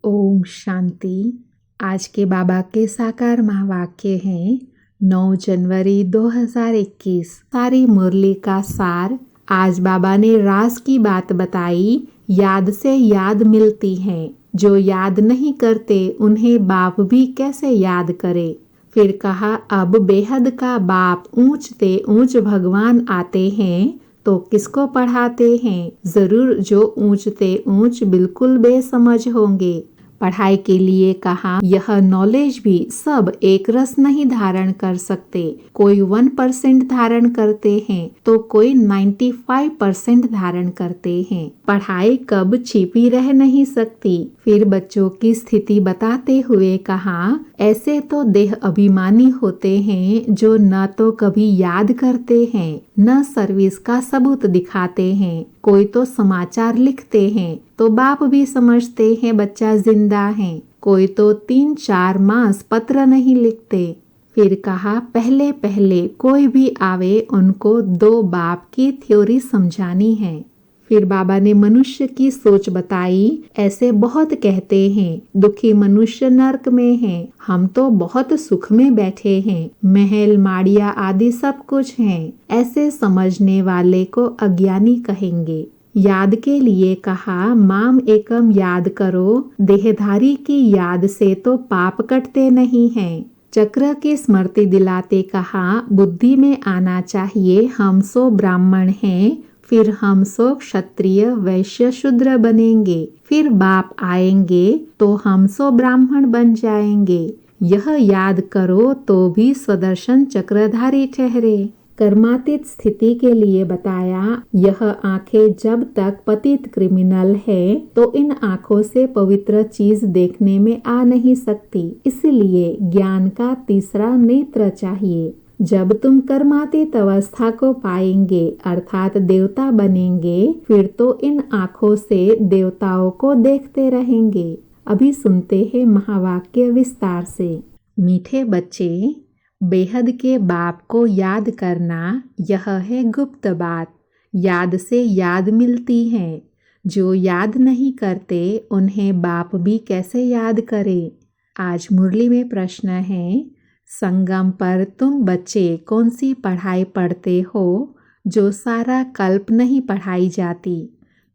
ओम शांति। आज के बाबा के साकार महावाक्य हैं 9 जनवरी 2021। सारी मुरली का सार। आज बाबा ने राज की बात बताई। याद से याद मिलती है, जो याद नहीं करते उन्हें बाप भी कैसे याद करे। फिर कहा, अब बेहद का बाप ऊंच ते ऊंच भगवान आते हैं तो किसको पढ़ाते हैं। जरूर जो ऊंच ते ऊंच बिल्कुल बेसमझ होंगे। पढ़ाई के लिए कहा, यह नॉलेज भी सब एक रस नहीं धारण कर सकते। कोई 1% धारण करते हैं तो कोई 95% धारण करते हैं। पढ़ाई कब छिपी रह नहीं सकती। फिर बच्चों की स्थिति बताते हुए कहा, ऐसे तो देह अभिमानी होते हैं जो न तो कभी याद करते हैं न सर्विस का सबूत दिखाते हैं। कोई तो समाचार लिखते हैं तो बाप भी समझते हैं बच्चा जिंदा है। कोई तो 3-4 मास पत्र नहीं लिखते। फिर कहा, पहले पहले कोई भी आवे उनको 2 बाप की थ्योरी समझानी है। फिर बाबा ने मनुष्य की सोच बताई। ऐसे बहुत कहते हैं, दुखी मनुष्य नरक में हैं। हम तो बहुत सुख में बैठे हैं, महल माड़िया आदि सब कुछ हैं। ऐसे समझने वाले को अज्ञानी कहेंगे। याद के लिए कहा, माम एकम याद करो। देहधारी की याद से तो पाप कटते नहीं हैं। चक्र की स्मृति दिलाते कहा, बुद्धि में आना चाहिए हम सो ब्राह्मण हैं, फिर हम सो क्षत्रिय वैश्य शूद्र बनेंगे। फिर बाप आएंगे तो हम सो ब्राह्मण बन जाएंगे। यह याद करो तो भी स्वदर्शन चक्रधारी ठहरे। कर्मातीत स्थिति के लिए बताया, यह आंखें जब तक पतित क्रिमिनल है तो इन आंखों से पवित्र चीज देखने में आ नहीं सकती। इसलिए ज्ञान का तीसरा नेत्र चाहिए। जब तुम कर्मातीत अवस्था को पाएंगे अर्थात देवता बनेंगे, फिर तो इन आंखों से देवताओं को देखते रहेंगे। अभी सुनते हैं महावाक्य विस्तार से। मीठे बच्चे, बेहद के बाप को याद करना यह है गुप्त बात। याद से याद मिलती है। जो याद नहीं करते उन्हें बाप भी कैसे याद करे। आज मुरली में प्रश्न है, संगम पर तुम बच्चे कौन सी पढ़ाई पढ़ते हो जो सारा कल्प नहीं पढ़ाई जाती।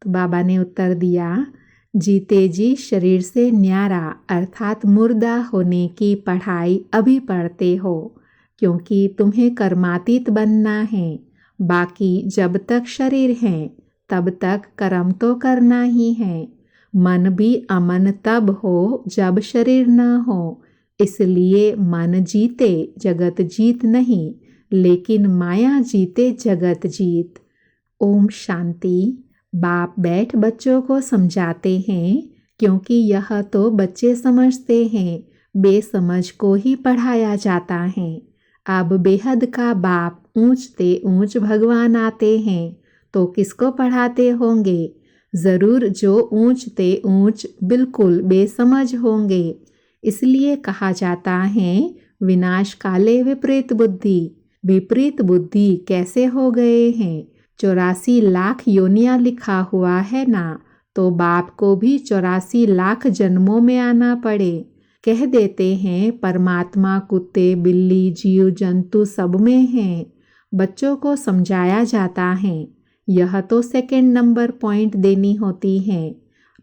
तो बाबा ने उत्तर दिया, जीते जी शरीर से न्यारा अर्थात मुर्दा होने की पढ़ाई अभी पढ़ते हो, क्योंकि तुम्हें कर्मातीत बनना है। बाकी जब तक शरीर है तब तक कर्म तो करना ही है। मन भी अमन तब हो जब शरीर न हो। इसलिए मन जीते जगत जीत नहीं, लेकिन माया जीते जगत जीत। ओम शांति। बाप बैठ बच्चों को समझाते हैं, क्योंकि यह तो बच्चे समझते हैं, बेसमझ को ही पढ़ाया जाता है। अब बेहद का बाप ऊंच ते ऊंच भगवान आते हैं तो किसको पढ़ाते होंगे। जरूर जो ऊंच ते ऊंच बिल्कुल बेसमझ होंगे। इसलिए कहा जाता है, विनाश काले विपरीत बुद्धि। विपरीत बुद्धि कैसे हो गए हैं। 84 लाख योनियां लिखा हुआ है ना, तो बाप को भी 84 लाख जन्मों में आना पड़े। कह देते हैं परमात्मा कुत्ते बिल्ली जीव जंतु सब में हैं। बच्चों को समझाया जाता है, यह तो सेकंड नंबर पॉइंट देनी होती है।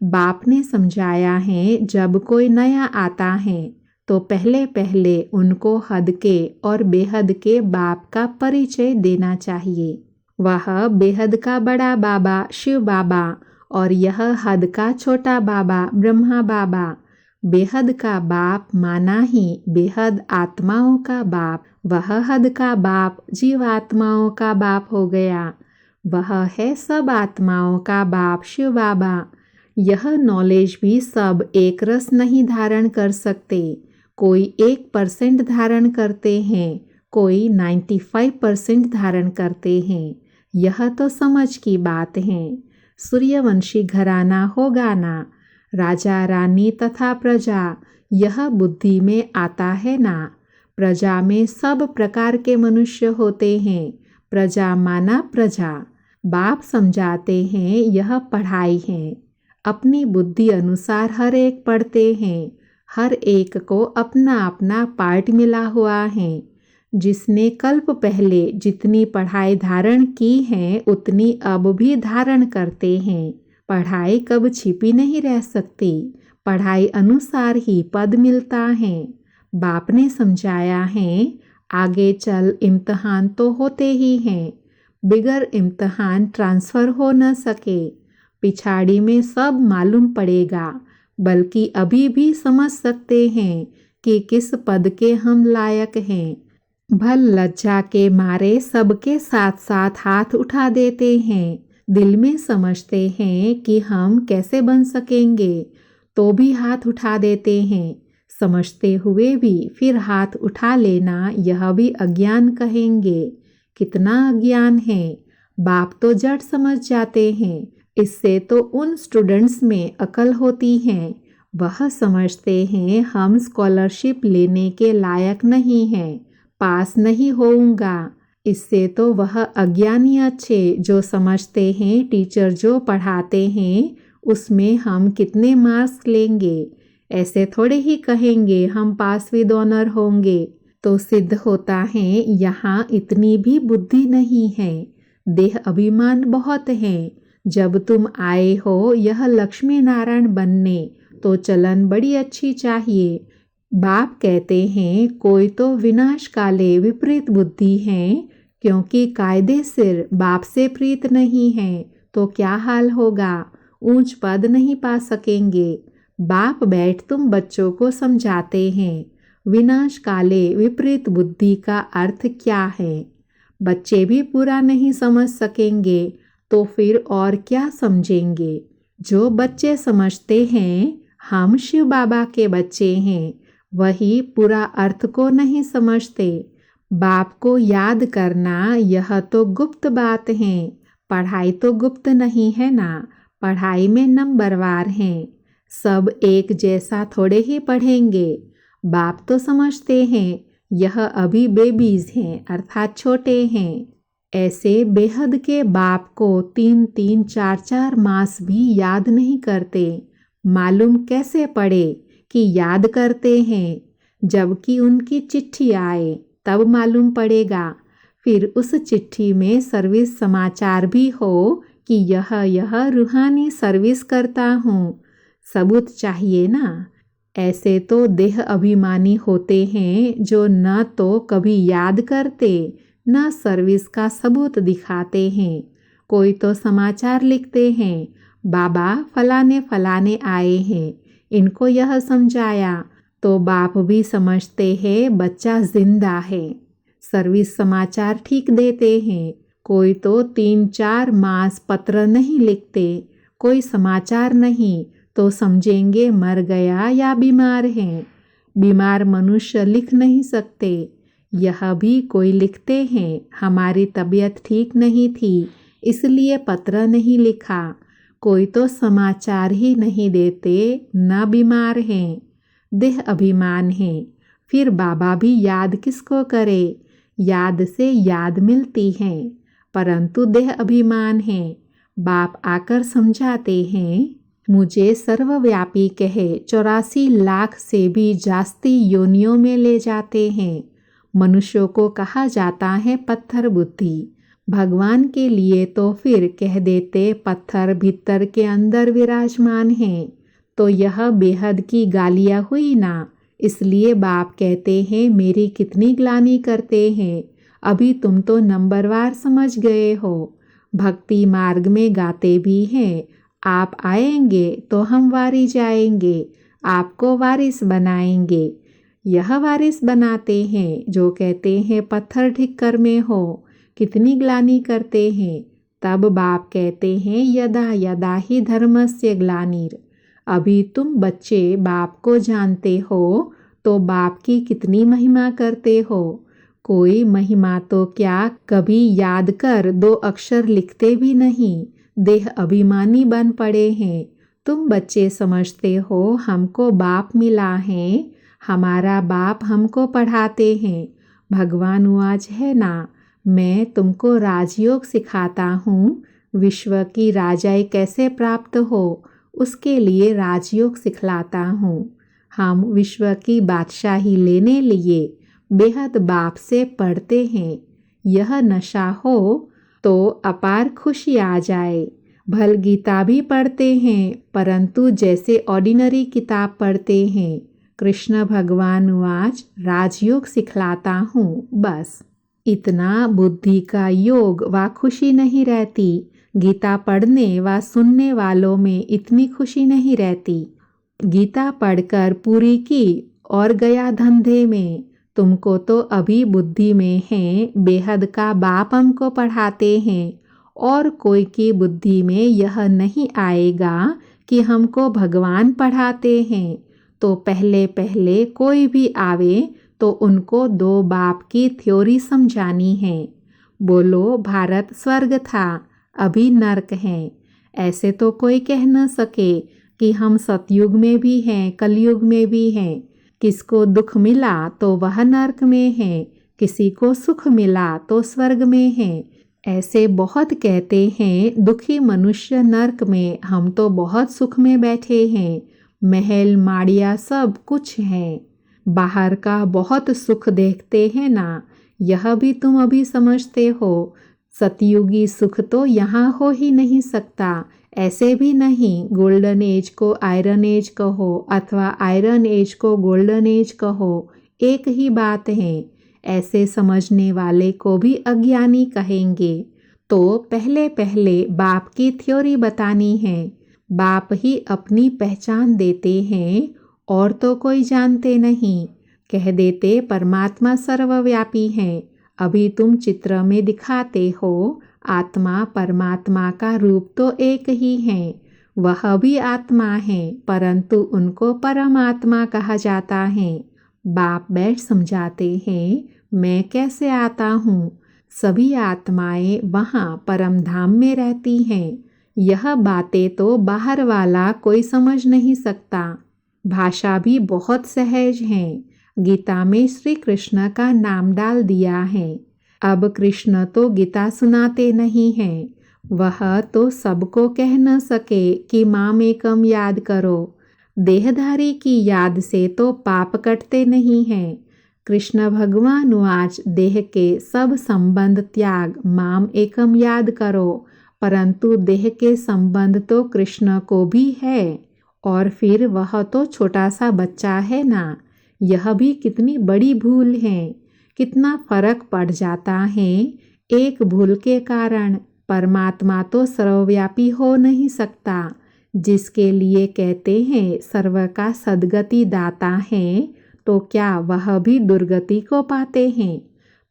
बाप ने समझाया है, जब कोई नया आता है तो पहले पहले उनको हद के और बेहद के बाप का परिचय देना चाहिए। वह बेहद का बड़ा बाबा शिव बाबा और यह हद का छोटा बाबा ब्रह्मा बाबा। बेहद का बाप माना ही बेहद आत्माओं का बाप। वह हद का बाप जीवात्माओं का बाप हो गया। वह है सब आत्माओं का बाप शिव बाबा। यह नॉलेज भी सब एक रस नहीं धारण कर सकते। कोई 1% धारण करते हैं, कोई 95% धारण करते हैं। यह तो समझ की बात है। सूर्यवंशी घराना होगा ना, राजा रानी तथा प्रजा, यह बुद्धि में आता है ना। प्रजा में सब प्रकार के मनुष्य होते हैं। प्रजा माना प्रजा। बाप समझाते हैं, यह पढ़ाई है। अपनी बुद्धि अनुसार हर एक पढ़ते हैं। हर एक को अपना अपना पार्ट मिला हुआ है। जिसने कल्प पहले जितनी पढ़ाई धारण की है उतनी अब भी धारण करते हैं। पढ़ाई कब छिपी नहीं रह सकती। पढ़ाई अनुसार ही पद मिलता है। बाप ने समझाया है, आगे चल इम्तहान तो होते ही हैं। बिगर इम्तहान ट्रांसफ़र हो न सके। पिछाड़ी में सब मालूम पड़ेगा। बल्कि अभी भी समझ सकते हैं कि किस पद के हम लायक हैं। भल लज्जा के मारे सबके साथ साथ हाथ उठा देते हैं। दिल में समझते हैं कि हम कैसे बन सकेंगे, तो भी हाथ उठा देते हैं। समझते हुए भी फिर हाथ उठा लेना, यह भी अज्ञान कहेंगे। कितना अज्ञान है। बाप तो जड़ समझ जाते हैं। इससे तो उन स्टूडेंट्स में अकल होती है। वह समझते हैं हम स्कॉलरशिप लेने के लायक नहीं हैं, पास नहीं होऊंगा। इससे तो वह अज्ञानी अच्छे जो समझते हैं टीचर जो पढ़ाते हैं उसमें हम कितने मार्क्स लेंगे। ऐसे थोड़े ही कहेंगे हम पास विद ऑनर होंगे। तो सिद्ध होता है यहाँ इतनी भी बुद्धि नहीं है। देह अभिमान बहुत है। जब तुम आए हो यह लक्ष्मी नारायण बनने, तो चलन बड़ी अच्छी चाहिए। बाप कहते हैं कोई तो विनाश काले विपरीत बुद्धि है, क्योंकि कायदे सिर बाप से प्रीत नहीं है तो क्या हाल होगा। ऊंच पद नहीं पा सकेंगे। बाप बैठ तुम बच्चों को समझाते हैं विनाश काले विपरीत बुद्धि का अर्थ क्या है। बच्चे भी पूरा नहीं समझ सकेंगे तो फिर और क्या समझेंगे। जो बच्चे समझते हैं हम शिव बाबा के बच्चे हैं, वही पूरा अर्थ को नहीं समझते। बाप को याद करना यह तो गुप्त बात है। पढ़ाई तो गुप्त नहीं है ना। पढ़ाई में नंबरवार हैं। सब एक जैसा थोड़े ही पढ़ेंगे। बाप तो समझते हैं यह अभी बेबीज हैं, अर्थात छोटे हैं। ऐसे बेहद के बाप को 3-3, 4-4 मास भी याद नहीं करते। मालूम कैसे पड़े कि याद करते हैं। जबकि उनकी चिट्ठी आए तब मालूम पड़ेगा। फिर उस चिट्ठी में सर्विस समाचार भी हो कि यह रूहानी सर्विस करता हूँ। सबूत चाहिए ना। ऐसे तो देह अभिमानी होते हैं जो न तो कभी याद करते न सर्विस का सबूत दिखाते हैं। कोई तो समाचार लिखते हैं बाबा फलाने फलाने आए हैं, इनको यह समझाया, तो बाप भी समझते हैं बच्चा जिंदा है। सर्विस समाचार ठीक देते हैं। कोई तो 3-4 मास पत्र नहीं लिखते, कोई समाचार नहीं, तो समझेंगे मर गया या बीमार है। बीमार मनुष्य लिख नहीं सकते। यह भी कोई लिखते हैं हमारी तबीयत ठीक नहीं थी इसलिए पत्र नहीं लिखा। कोई तो समाचार ही नहीं देते, न बीमार हैं। देह अभिमान है। फिर बाबा भी याद किसको करे। याद से याद मिलती है, परंतु देह अभिमान है। बाप आकर समझाते हैं मुझे सर्वव्यापी कहे 84 लाख से भी जास्ती योनियों में ले जाते हैं। मनुष्यों को कहा जाता है पत्थर बुद्धि। भगवान के लिए तो फिर कह देते पत्थर भीतर के अंदर विराजमान है। तो यह बेहद की गालियाँ हुई ना। इसलिए बाप कहते हैं मेरी कितनी ग्लानि करते हैं। अभी तुम तो नंबरवार समझ गए हो। भक्ति मार्ग में गाते भी हैं आप आएंगे तो हम वारी जाएंगे, आपको वारिस बनाएंगे। यह वारिस बनाते हैं जो कहते हैं पत्थर ढिक्कर में हो। कितनी ग्लानि करते हैं। तब बाप कहते हैं यदा यदा ही धर्मस्य ग्लानिर। अभी तुम बच्चे बाप को जानते हो तो बाप की कितनी महिमा करते हो। कोई महिमा तो क्या कभी याद कर 2 अक्षर लिखते भी नहीं। देह अभिमानी बन पड़े हैं। तुम बच्चे समझते हो हमको बाप मिला है, हमारा बाप हमको पढ़ाते हैं। भगवान आज है ना, मैं तुमको राजयोग सिखाता हूँ। विश्व की राजाई कैसे प्राप्त हो उसके लिए राजयोग सिखलाता हूँ। हम विश्व की बादशाही लेने लिए बेहद बाप से पढ़ते हैं। यह नशा हो तो अपार खुशी आ जाए। भल गीता भी पढ़ते हैं, परंतु जैसे ऑर्डिनरी किताब पढ़ते हैं। कृष्ण भगवान आज राजयोग सिखलाता हूँ, बस इतना। बुद्धि का योग व खुशी नहीं रहती। गीता पढ़ने व सुनने वालों में इतनी खुशी नहीं रहती। गीता पढ़कर पूरी की और गया धंधे में। तुमको तो अभी बुद्धि में है, बेहद का बाप हमको पढ़ाते हैं। और कोई की बुद्धि में यह नहीं आएगा कि हमको भगवान पढ़ाते हैं। तो पहले पहले कोई भी आवे तो उनको दो बाप की थ्योरी समझानी है। बोलो भारत स्वर्ग था, अभी नर्क है। ऐसे तो कोई कह न सके कि हम सतयुग में भी हैं, कलयुग में भी हैं। किसको दुख मिला तो वह नर्क में है, किसी को सुख मिला तो स्वर्ग में है। ऐसे बहुत कहते हैं दुखी मनुष्य नर्क में, हम तो बहुत सुख में बैठे हैं। महल माड़िया सब कुछ है। बाहर का बहुत सुख देखते हैं ना, यह भी तुम अभी समझते हो। सतयुगी सुख तो यहाँ हो ही नहीं सकता। ऐसे भी नहीं, गोल्डन एज को आयरन एज कहो अथवा आयरन एज को गोल्डन एज कहो, एक ही बात है। ऐसे समझने वाले को भी अज्ञानी कहेंगे। तो पहले पहले बाप की थ्योरी बतानी है। बाप ही अपनी पहचान देते हैं और तो कोई जानते नहीं। कह देते परमात्मा सर्वव्यापी है। अभी तुम चित्र में दिखाते हो, आत्मा परमात्मा का रूप तो एक ही है। वह भी आत्मा है, परंतु उनको परमात्मा कहा जाता है। बाप बैठ समझाते हैं, मैं कैसे आता हूँ। सभी आत्माएं वहाँ परम धाम में रहती हैं। यह बातें तो बाहर वाला कोई समझ नहीं सकता। भाषा भी बहुत सहज है। गीता में श्री कृष्ण का नाम डाल दिया है। अब कृष्ण तो गीता सुनाते नहीं हैं। वह तो सबको कह न सके कि माम एकम याद करो। देहधारी की याद से तो पाप कटते नहीं हैं। कृष्ण भगवान आज देह के सब संबंध त्याग माम एकम याद करो, परंतु देह के संबंध तो कृष्ण को भी है। और फिर वह तो छोटा सा बच्चा है ना। यह भी कितनी बड़ी भूल है। कितना फर्क पड़ जाता है एक भूल के कारण। परमात्मा तो सर्वव्यापी हो नहीं सकता। जिसके लिए कहते हैं सर्व का सद्गति दाता है, तो क्या वह भी दुर्गति को पाते हैं?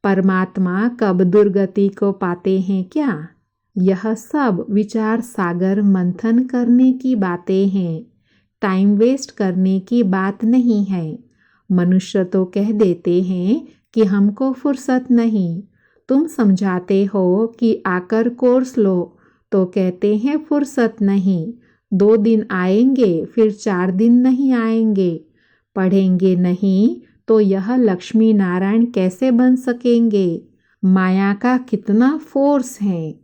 परमात्मा कब दुर्गति को पाते हैं क्या? यह सब विचार सागर मंथन करने की बातें हैं। टाइम वेस्ट करने की बात नहीं है। मनुष्य तो कह देते हैं कि हमको फुर्सत नहीं। तुम समझाते हो कि आकर कोर्स लो, तो कहते हैं फुर्सत नहीं। 2 दिन आएंगे, फिर 4 दिन नहीं आएंगे। पढ़ेंगे नहीं तो यह लक्ष्मी नारायण कैसे बन सकेंगे? माया का कितना फोर्स है।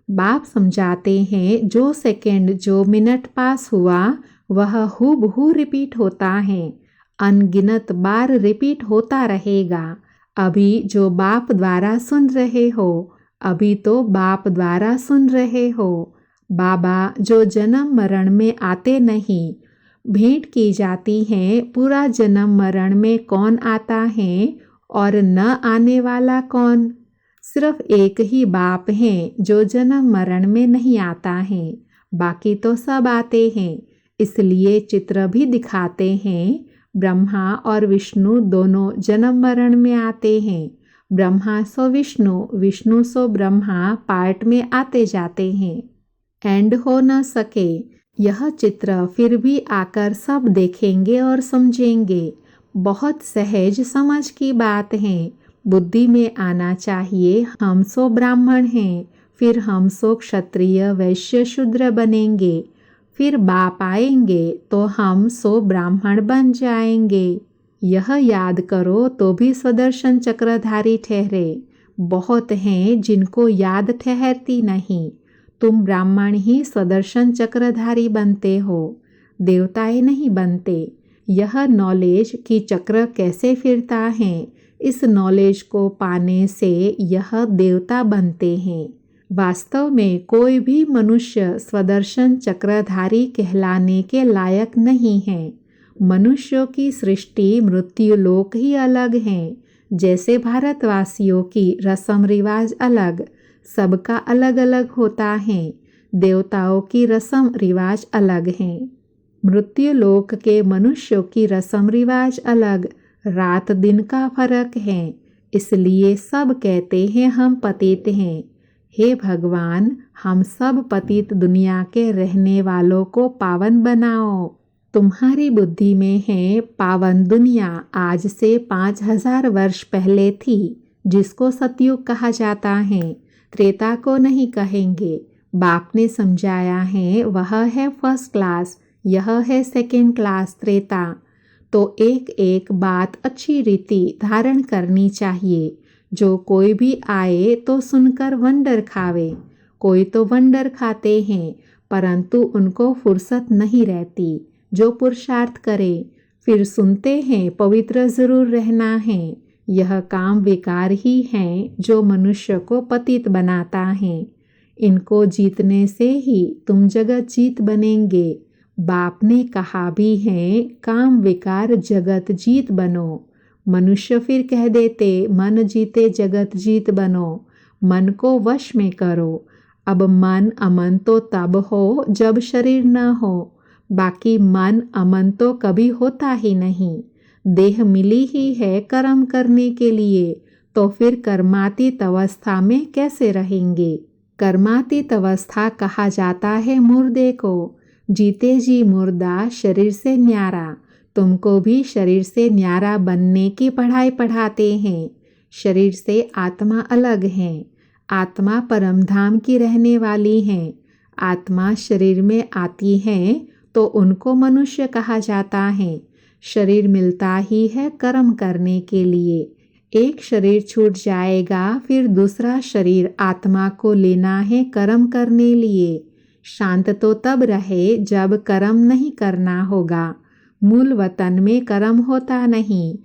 बाप समझाते हैं जो सेकंड जो मिनट पास हुआ वह हूबहू रिपीट होता है। अनगिनत बार रिपीट होता रहेगा। अभी जो बाप द्वारा सुन रहे हो, अभी तो बाप द्वारा सुन रहे हो। बाबा जो जन्म मरण में आते नहीं, भेंट की जाती है पूरा जन्म मरण में कौन आता है और न आने वाला कौन। सिर्फ एक ही बाप है जो जन्म मरण में नहीं आता है, बाकी तो सब आते हैं। इसलिए चित्र भी दिखाते हैं। ब्रह्मा और विष्णु दोनों जन्म मरण में आते हैं। ब्रह्मा सो विष्णु, विष्णु सो ब्रह्मा पार्ट में आते जाते हैं। एंड हो न सके। यह चित्र फिर भी आकर सब देखेंगे और समझेंगे। बहुत सहज समझ की बात है। बुद्धि में आना चाहिए हम सो ब्राह्मण हैं, फिर हम सो क्षत्रिय वैश्य शूद्र बनेंगे। फिर बाप आएंगे तो हम सो ब्राह्मण बन जाएंगे। यह याद करो तो भी स्वदर्शन चक्रधारी ठहरे। बहुत हैं जिनको याद ठहरती नहीं। तुम ब्राह्मण ही सुदर्शन चक्रधारी बनते हो, देवताएं नहीं बनते। यह नॉलेज कि चक्र कैसे फिरता है, इस नॉलेज को पाने से यह देवता बनते हैं। वास्तव में कोई भी मनुष्य स्वदर्शन चक्रधारी कहलाने के लायक नहीं है। मनुष्यों की सृष्टि मृत्युलोक ही अलग हैं। जैसे भारतवासियों की रस्म रिवाज अलग, सबका अलग अलग होता है। देवताओं की रस्म रिवाज अलग हैं। मृत्युलोक के मनुष्यों की रस्म रिवाज अलग, रात दिन का फर्क है। इसलिए सब कहते हैं हम पतित हैं। हे भगवान, हम सब पतित दुनिया के रहने वालों को पावन बनाओ। तुम्हारी बुद्धि में है पावन दुनिया आज से 5000 वर्ष पहले थी, जिसको सतयुग कहा जाता है। त्रेता को नहीं कहेंगे। बाप ने समझाया है वह है फर्स्ट क्लास, यह है सेकेंड क्लास त्रेता। तो एक एक बात अच्छी रीति धारण करनी चाहिए। जो कोई भी आए तो सुनकर वंडर खावे। कोई तो वंडर खाते हैं, परंतु उनको फुर्सत नहीं रहती। जो पुरुषार्थ करे, फिर सुनते हैं पवित्र जरूर रहना है। यह काम विकार ही है जो मनुष्य को पतित बनाता है। इनको जीतने से ही तुम जगत जीत बनेंगे। बाप ने कहा भी है काम विकार जगत जीत बनो। मनुष्य फिर कह देते मन जीते जगत जीत बनो। मन को वश में करो। अब मन अमन तो तब हो जब शरीर न हो। बाकी मन अमन तो कभी होता ही नहीं। देह मिली ही है कर्म करने के लिए, तो फिर कर्मातीत अवस्था में कैसे रहेंगे। कर्मातीत अवस्था कहा जाता है मुर्दे को। जीते जी मुर्दा शरीर से न्यारा। तुमको भी शरीर से न्यारा बनने की पढ़ाई पढ़ाते हैं। शरीर से आत्मा अलग है। आत्मा परमधाम की रहने वाली है। आत्मा शरीर में आती है तो उनको मनुष्य कहा जाता है। शरीर मिलता ही है कर्म करने के लिए। एक शरीर छूट जाएगा, फिर दूसरा शरीर आत्मा को लेना है कर्म करने लिए। शांत तो तब रहे जब कर्म नहीं करना होगा। मूल वतन में कर्म होता नहीं।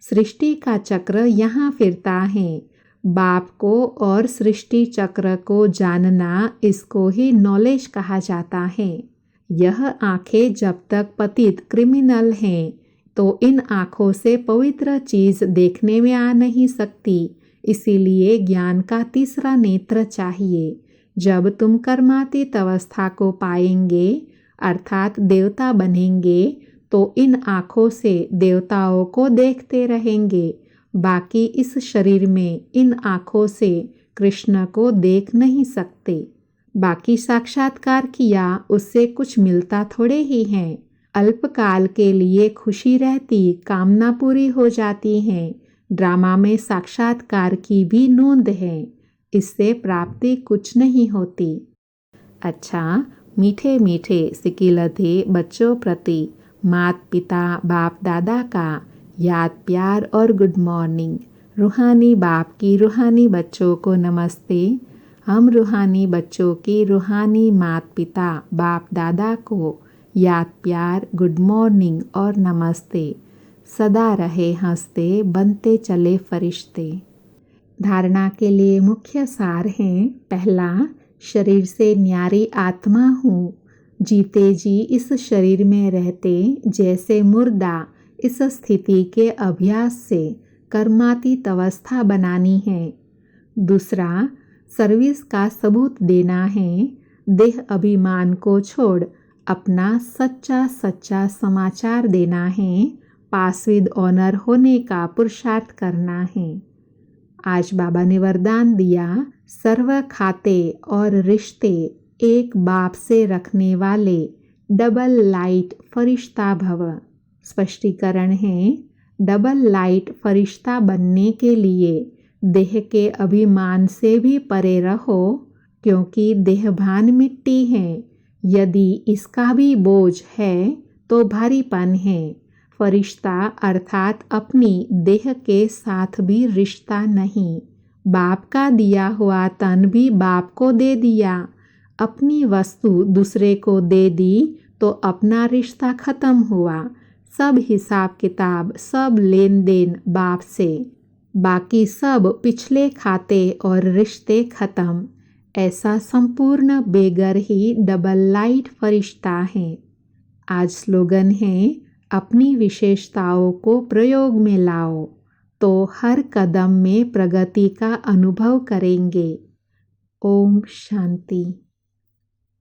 सृष्टि का चक्र यहाँ फिरता है। बाप को और सृष्टि चक्र को जानना, इसको ही नॉलेज कहा जाता है। यह आंखें जब तक पतित क्रिमिनल हैं, तो इन आँखों से पवित्र चीज़ देखने में आ नहीं सकती। इसीलिए ज्ञान का तीसरा नेत्र चाहिए। जब तुम कर्मातीत अवस्था को पाएंगे, अर्थात देवता बनेंगे, तो इन आँखों से देवताओं को देखते रहेंगे। बाकी इस शरीर में इन आँखों से कृष्ण को देख नहीं सकते। बाकी साक्षात्कार किया उससे कुछ मिलता थोड़े ही है। अल्पकाल के लिए खुशी रहती, कामना पूरी हो जाती है। ड्रामा में साक्षात्कार की भी नोंद है। इससे प्राप्ति कुछ नहीं होती। अच्छा, मीठे मीठे सिकिलधे बच्चों प्रति माता पिता बाप दादा का याद प्यार और गुड मॉर्निंग। रूहानी बाप की रूहानी बच्चों को नमस्ते। हम रूहानी बच्चों की रूहानी माता पिता बाप दादा को याद प्यार गुड मॉर्निंग और नमस्ते। सदा रहे हंसते, बनते चले फरिश्ते। धारणा के लिए मुख्य सार हैं। पहला, शरीर से न्यारी आत्मा हूँ। जीते जी इस शरीर में रहते जैसे मुर्दा, इस स्थिति के अभ्यास से कर्मातीत अवस्था बनानी है। दूसरा, सर्विस का सबूत देना है। देह अभिमान को छोड़ अपना सच्चा सच्चा समाचार देना है। पास विद ऑनर होने का पुरुषार्थ करना है। आज बाबा ने वरदान दिया, सर्व खाते और रिश्ते एक बाप से रखने वाले डबल लाइट फरिश्ता भव। स्पष्टीकरण है, डबल लाइट फरिश्ता बनने के लिए देह के अभिमान से भी परे रहो, क्योंकि देहभान मिट्टी है। यदि इसका भी बोझ है तो भारीपन है। फरिश्ता अर्थात अपनी देह के साथ भी रिश्ता नहीं। बाप का दिया हुआ तन भी बाप को दे दिया। अपनी वस्तु दूसरे को दे दी तो अपना रिश्ता खत्म हुआ। सब हिसाब किताब, सब लेन देन बाप से, बाकी सब पिछले खाते और रिश्ते खत्म। ऐसा संपूर्ण बेगर ही डबल लाइट फरिश्ता है। आज स्लोगन है, अपनी विशेषताओं को प्रयोग में लाओ तो हर कदम में प्रगति का अनुभव करेंगे। ओम शांति।